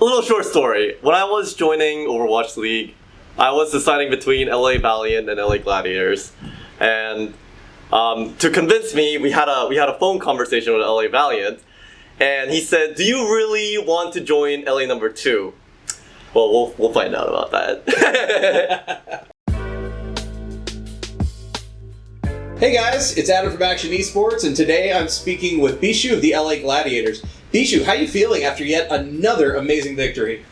a little short story. When I was joining Overwatch League, I was deciding between LA Valiant and LA Gladiators, and to convince me, we had a phone conversation with LA Valiant, and he said, "Do you really want to join LA number 2?" Well, we'll find out about that. Hey guys, it's Adam from Akshon Esports, and today I'm speaking with Bischu of the LA Gladiators. Bischu, how are you feeling after yet another amazing victory?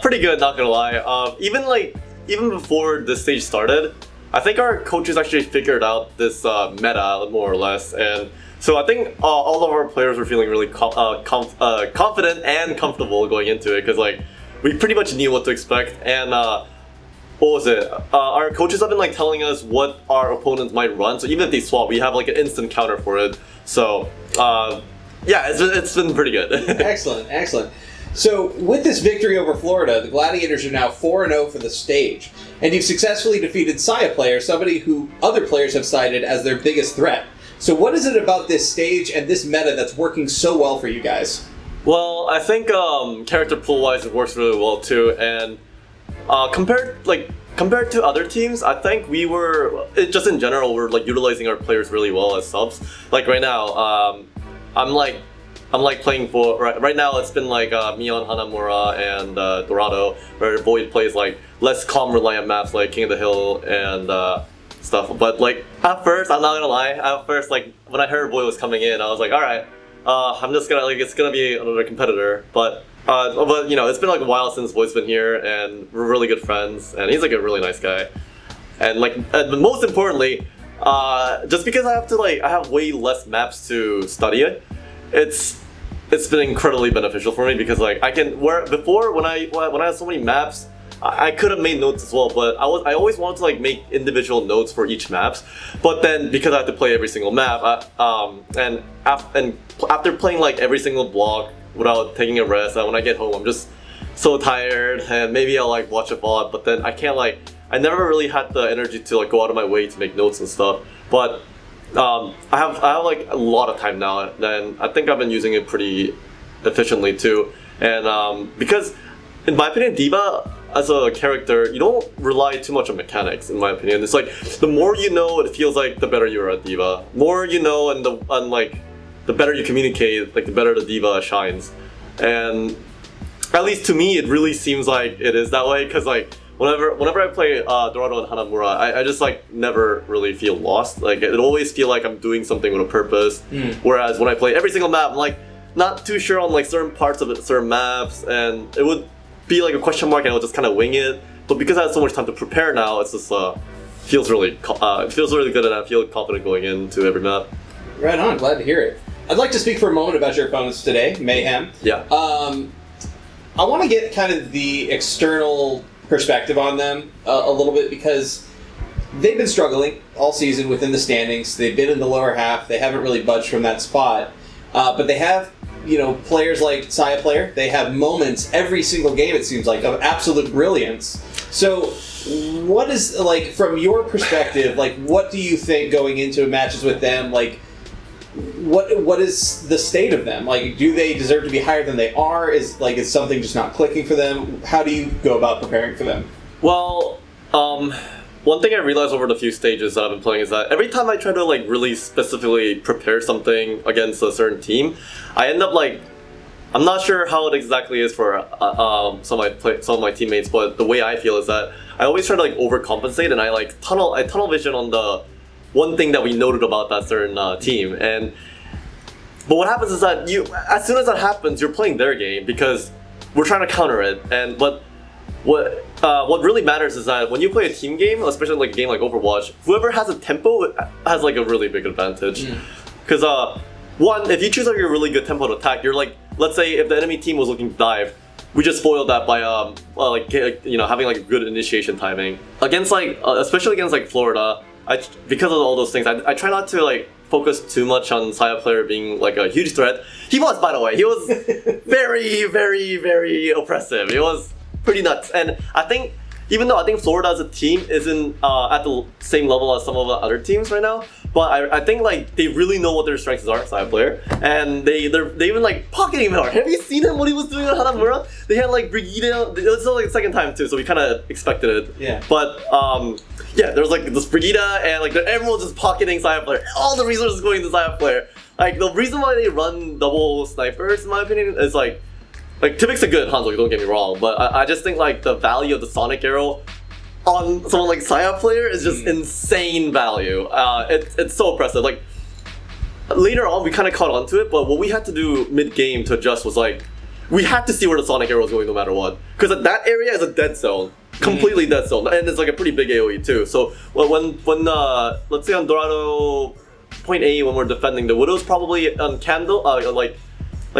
Pretty good, not gonna lie. Even before this stage started, I think our coaches actually figured out this meta more or less, and so I think all of our players were feeling really confident and comfortable going into it, because like we pretty much knew what to expect. And what was it? Our coaches have been telling us what our opponents might run, so even if they swap, we have an instant counter for it. So yeah, it's been pretty good. Excellent. So with this victory over Florida, the Gladiators are now 4-0 for the stage, and you've successfully defeated Sayaplayer, somebody who other players have cited as their biggest threat. So what is it about this stage and this meta that's working so well for you guys? Well, I think character pool-wise it works really well too, and compared to other teams, I think just in general, we're utilizing our players really well as subs. Like right now, I'm playing for right now. It's been Mion, Hanamura, and Dorado, where Void plays less calm reliant maps like King of the Hill and stuff. But at first, I'm not gonna lie. At first, when I heard Void was coming in, I was like, all right, I'm just gonna it's gonna be another competitor. But you know, it's been a while since Void's been here, and we're really good friends, and he's a really nice guy. And most importantly, just because I have way less maps to study it. It's been incredibly beneficial for me, because I can before when I had so many maps, I could have made notes as well, but I always wanted to make individual notes for each maps. But then because I have to play every single map, and after playing every single block without taking a rest, when I get home I'm just so tired, and maybe I'll watch a VOD, but then I can't I never really had the energy to go out of my way to make notes and stuff. But I have a lot of time now, and I think I've been using it pretty efficiently too. And because in my opinion, D.Va as a character, you don't rely too much on mechanics. In my opinion, it's the more you know, it feels the better you are at D.Va. More you know, and the better you communicate, the better the D.Va shines. And at least to me, it really seems like it is that way, because whenever I play Dorado and Hanamura, I just never really feel lost. It always feel I'm doing something with a purpose. Whereas when I play every single map, I'm not too sure on certain parts of it, certain maps, and it would be a question mark, and I would just kind of wing it. But because I have so much time to prepare now, it's just feels really good, and I feel confident going into every map. Right on, glad to hear it. I'd like to speak for a moment about your opponents today, Mayhem. Yeah. I want to get kind of the external perspective on them a little bit, because they've been struggling all season within the standings. They've been in the lower half. They haven't really budged from that spot. But they have, players like Sayaplayer. They have moments every single game, it seems of absolute brilliance. So what is, from your perspective, what do you think going into matches with them? What is the state of them? Do they deserve to be higher than they are? Is something just not clicking for them? How do you go about preparing for them? Well, one thing I realized over the few stages that I've been playing is that every time I try to really specifically prepare something against a certain team, I end up I'm not sure how it exactly is for some of my teammates, but the way I feel is that I always try to overcompensate, and I tunnel vision on the one thing that we noted about that certain team. But what happens is that as soon as that happens, you're playing their game, because we're trying to counter it. But what really matters is that when you play a team game, especially a game like Overwatch, whoever has a tempo has a really big advantage. Because one, if you choose a really good tempo to attack, you're let's say if the enemy team was looking to dive, we just foiled that by having a good initiation timing against especially against Florida. Because of all those things, I try not to focus too much on Sayaplayer being a huge threat. He was, by the way, he was very, very, very oppressive. It was pretty nuts. And I think Florida as a team isn't at the same level as some of the other teams right now, But I think like they really know what their strengths are, Sayaplayer, and they even like pocketing him hard. Have you seen him what he was doing on Hanamura? They had like Brigitte. It was like the second time too, so we kind of expected it. Yeah. But yeah, there was like this Brigitte, and like everyone just pocketing Sayaplayer. All the resources going to Sayaplayer. Like the reason why they run double snipers, in my opinion, is like Tivic's a good Hanzo. Don't get me wrong, but I just think like the value of the Sonic Arrow on someone like Sayaplayer is just insane value. It's so impressive. Like later on, we kind of caught on to it, but what we had to do mid game to adjust was like we had to see where the Sonic Arrow is going no matter what, because that area is a dead zone, completely dead zone, and it's like a pretty big AOE too. So when let's say on Dorado point A, when we're defending, the Widow's probably on Candle, like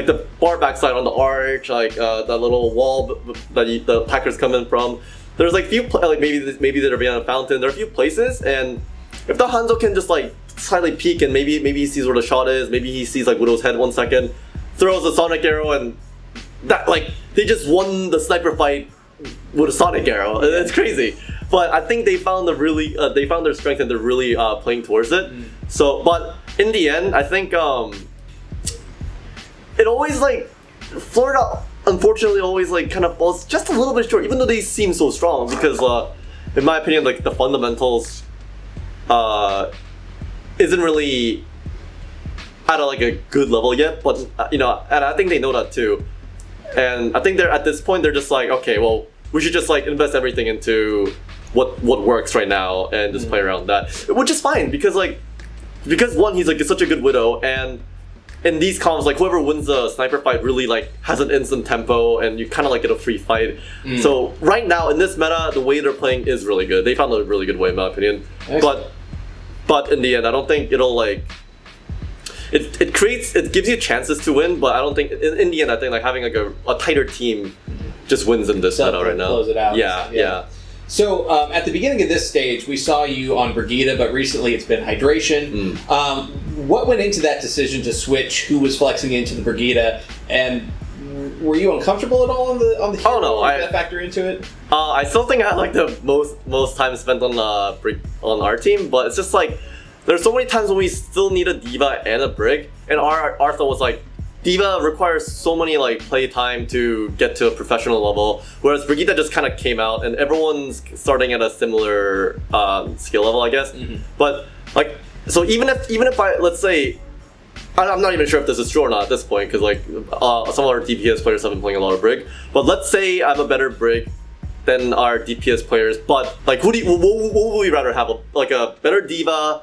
the bar backside on the arch, like that little wall that the attackers come in from. There's like few like maybe they're behind a fountain. There are a few places, and if the Hanzo can just like slightly peek and maybe he sees where the shot is, maybe he sees like Widow's head 1 second, throws a Sonic Arrow, and that like they just won the sniper fight with a Sonic Arrow. It's crazy, but I think they found they found their strength and they're really playing towards it. So, but in the end, I think it always like Florida. Unfortunately, always like kind of falls just a little bit short, even though they seem so strong. Because, in my opinion, like the fundamentals isn't really at like a good level yet. But and I think they know that too. And I think they're at this point they're just like, okay, well, we should just like invest everything into what works right now and just play around that, which is fine because one, he's like such a good Widow, and in these comps, like whoever wins the sniper fight really like has an instant tempo, and you kind of like get a free fight. So right now in this meta, the way they're playing is really good. They found a really good way, in my opinion. Excellent. But in the end, I don't think it'll like it gives you chances to win, but I don't think in the end, I think like having like a tighter team just wins in this meta right now. Close it out. Yeah. So at the beginning of this stage, we saw you on Brigitte, but recently it's been Hydration. What went into that decision to switch who was flexing into the Brigitte, and were you uncomfortable at all on the hero? Oh no, did that factor into it? I still think I had like the most time spent on our team, but it's just like there's so many times when we still need a D.Va and a Brig, and our thought was like, D.Va requires so many like play time to get to a professional level, whereas Brigitte just kind of came out and everyone's starting at a similar skill level, I guess. But like, so even if I, let's say, I'm not even sure if this is true or not at this point, because like some of our DPS players have been playing a lot of Brig, but let's say I'm a better Brig than our DPS players, but like what would we rather have, like a better D.Va,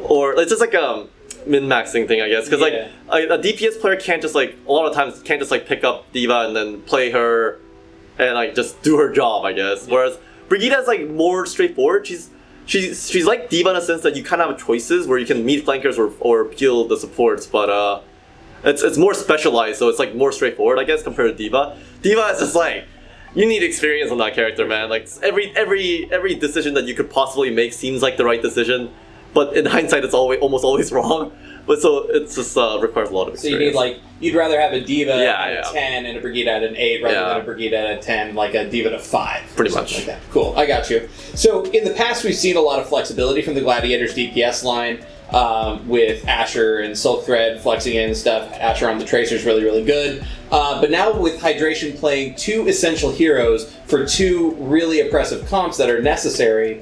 or it's just like a min-maxing thing, I guess, because like a DPS player can't just like a lot of times can't just like pick up D.Va and then play her and like just do her job, I guess. Whereas Brigitte is like more straightforward. She's like D.Va in a sense that you kind of have choices where you can meet flankers or peel the supports, but it's more specialized, so it's like more straightforward, I guess, compared to D.Va. D.Va is just like, you need experience on that character, man. Like every decision that you could possibly make seems like the right decision, but in hindsight, it's almost always wrong. But so it's just requires a lot of experience. So you need like, you'd rather have a D.Va at a 10 and a Brigitte at an 8 rather than a Brigitte at a 10, like a D.Va at a 5. Pretty much. Like that. Cool, I got you. So in the past, we've seen a lot of flexibility from the Gladiators DPS line with Asher and Silk Thread flexing in and stuff. Asher on the Tracer is really, really good. But now with Hydration playing 2 essential heroes for 2 really oppressive comps that are necessary,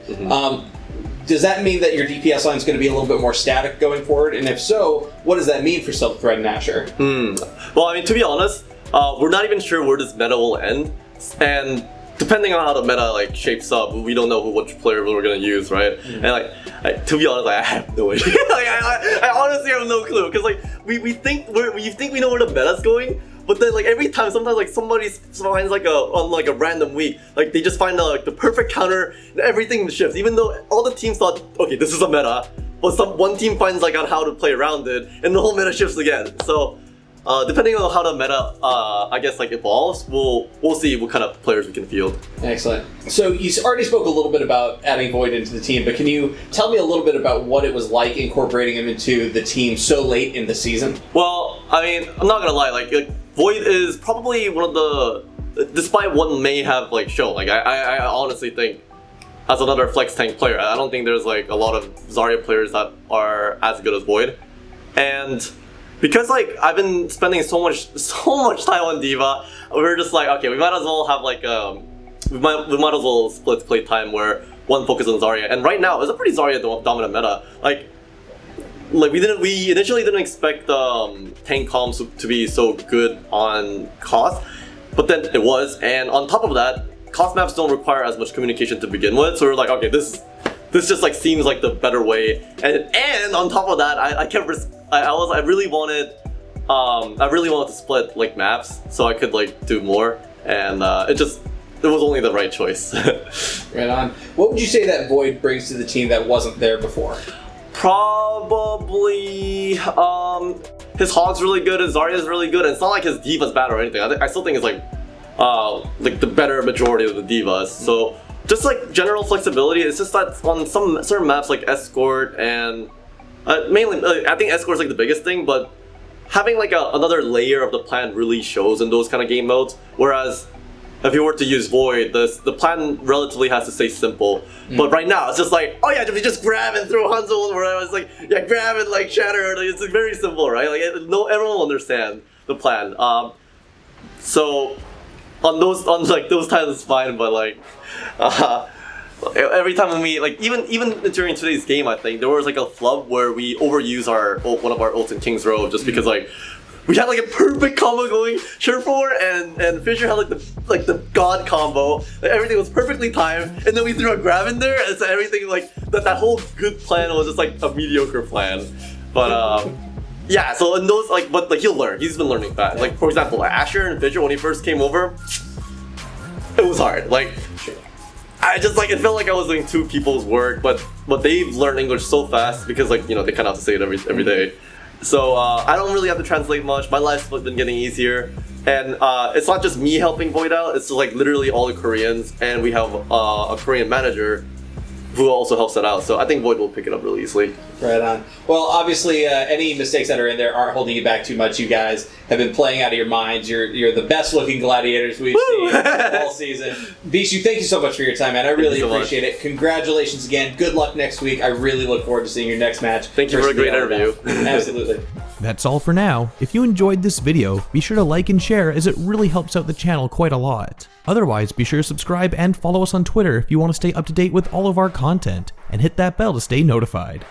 does that mean that your DPS line is going to be a little bit more static going forward? And if so, what does that mean for Silk Thread and Asher? Well, I mean, to be honest, we're not even sure where this meta will end. And depending on how the meta like shapes up, we don't know which player we're going to use, right? And like to be honest, I have no idea. Like, I honestly have no clue. Because like we think we know where the meta's going, but then like every time, sometimes like somebody finds like on like a random week, like they just find like the perfect counter and everything shifts. Even though all the teams thought, okay, this is a meta, but one team finds like on how to play around it, and the whole meta shifts again. So depending on how the meta, I guess like evolves, we'll see what kind of players we can field. Excellent. So you already spoke a little bit about adding Void into the team, but can you tell me a little bit about what it was like incorporating him into the team so late in the season? Well, I mean, I'm not gonna lie, like Void is probably one of the, despite what may have like shown, like I honestly think as another Flex Tank player. I don't think there's like a lot of Zarya players that are as good as Void. And because like I've been spending so much time on D.Va, we're just like, okay, we might as well have like we might as well split play time where one focus on Zarya. And right now it's a pretty Zarya dominant meta. Like we initially didn't expect tank comms to be so good on cost, but then it was. And on top of that, cost maps don't require as much communication to begin with, so we're like, okay, this just like seems like the better way. And on top of that, I really wanted to split like maps so I could like do more, and it was only the right choice. Right on. What would you say that Void brings to the team that wasn't there before? Probably his Hog's really good, his Zarya's really good, and it's not like his D.Va's bad or anything. I still think it's like the better majority of the D.Vas. So just like general flexibility, it's just that on some certain maps like Escort and mainly I think Escort's like the biggest thing, but having like another layer of the plan really shows in those kind of game modes. Whereas if you were to use Void, the plan relatively has to stay simple. But right now, it's just like, oh yeah, we just grab and throw Hanzo, where I was like, yeah, grab and like shatter. Like, it's like, very simple, right? Like everyone will understand the plan. So on those times it's fine, but like every time when we like even during today's game, I think there was like a flub where we overuse one of our ults in King's Row just because like we had like a perfect combo going. Surefour and Fisher had like the god combo. Like, everything was perfectly timed, and then we threw a grab in there, and so everything like that whole good plan was just like a mediocre plan. But yeah, so in those but he'll learn. He's been learning fast. Like for example, like Asher and Fisher when he first came over, it was hard. Like I just like it felt like I was doing two people's work, but they've learned English so fast because like they kind of have to say it every day. So I don't really have to translate much. My life's been getting easier, and it's not just me helping Void out. It's just like literally all the Koreans, and we have a Korean manager who also helps that out. So I think Void will pick it up really easily. Right on. Well, obviously, any mistakes that are in there aren't holding you back too much. You guys have been playing out of your minds. You're the best looking gladiators we've seen all season. Bischu, thank you so much for your time, man. I really appreciate it. Congratulations again. Good luck next week. I really look forward to seeing your next match. Thank you for a great interview. Absolutely. That's all for now. If you enjoyed this video, be sure to like and share as it really helps out the channel quite a lot. Otherwise, be sure to subscribe and follow us on Twitter if you want to stay up to date with all of our content, and hit that bell to stay notified.